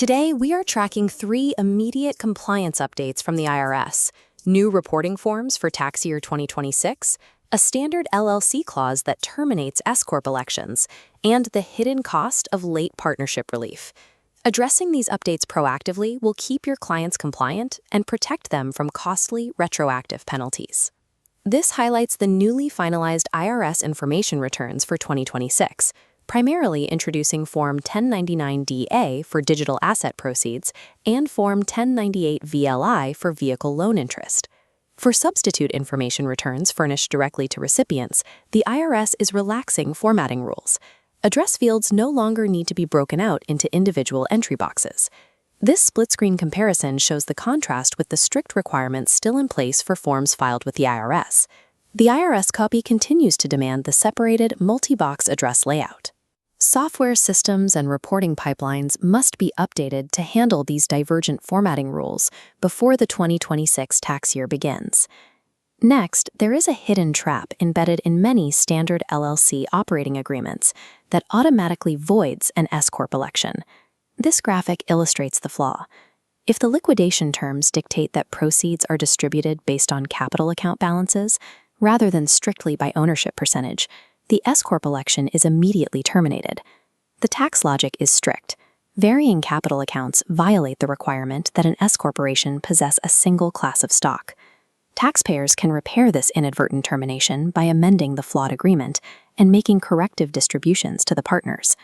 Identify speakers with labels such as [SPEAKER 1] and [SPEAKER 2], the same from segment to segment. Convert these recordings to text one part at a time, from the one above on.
[SPEAKER 1] Today, we are tracking 3 immediate compliance updates from the IRS: new reporting forms for tax year 2026, a standard LLC clause that terminates S-Corp elections, and the hidden cost of late partnership relief. Addressing these updates proactively will keep your clients compliant and protect them from costly retroactive penalties. This highlights the newly finalized IRS information returns for 2026, primarily introducing Form 1099-DA for digital asset proceeds and Form 1098 VLI for vehicle loan interest. For substitute information returns furnished directly to recipients, the IRS is relaxing formatting rules. Address fields no longer need to be broken out into individual entry boxes. This split-screen comparison shows the contrast with the strict requirements still in place for forms filed with the IRS. The IRS copy continues to demand the separated multi-box address layout. Software systems and reporting pipelines must be updated to handle these divergent formatting rules before the 2026 tax year begins. Next, there is a hidden trap embedded in many standard LLC operating agreements that automatically voids an S-Corp election. This graphic illustrates the flaw. If the liquidation terms dictate that proceeds are distributed based on capital account balances, rather than strictly by ownership percentage, the S-Corp election is immediately terminated. The tax logic is strict. Varying capital accounts violate the requirement that an S-corporation possess a single class of stock. Taxpayers can repair this inadvertent termination by amending the flawed agreement and making corrective distributions to the partners.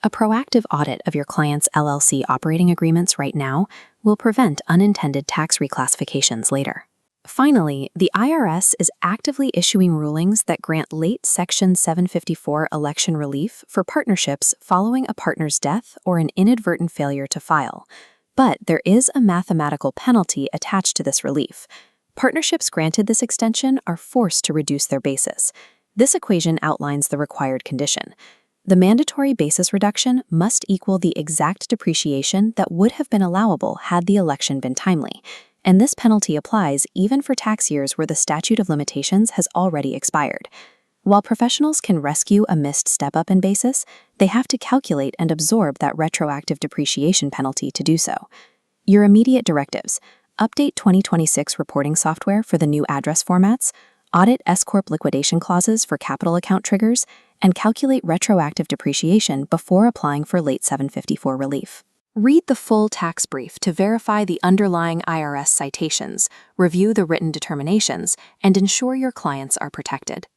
[SPEAKER 1] A proactive audit of your client's LLC operating agreements right now will prevent unintended tax reclassifications later. Finally, the IRS is actively issuing rulings that grant late Section 754 election relief for partnerships following a partner's death or an inadvertent failure to file. But there is a mathematical penalty attached to this relief. Partnerships granted this extension are forced to reduce their basis. This equation outlines the required condition. The mandatory basis reduction must equal the exact depreciation that would have been allowable had the election been timely. And this penalty applies even for tax years where the statute of limitations has already expired. While professionals can rescue a missed step-up in basis, they have to calculate and absorb that retroactive depreciation penalty to do so. Your immediate directives: update 2026 reporting software for the new address formats, audit S-Corp liquidation clauses for capital account triggers, and calculate retroactive depreciation before applying for late 754 relief. Read the full tax brief to verify the underlying IRS citations, review the written determinations, and ensure your clients are protected.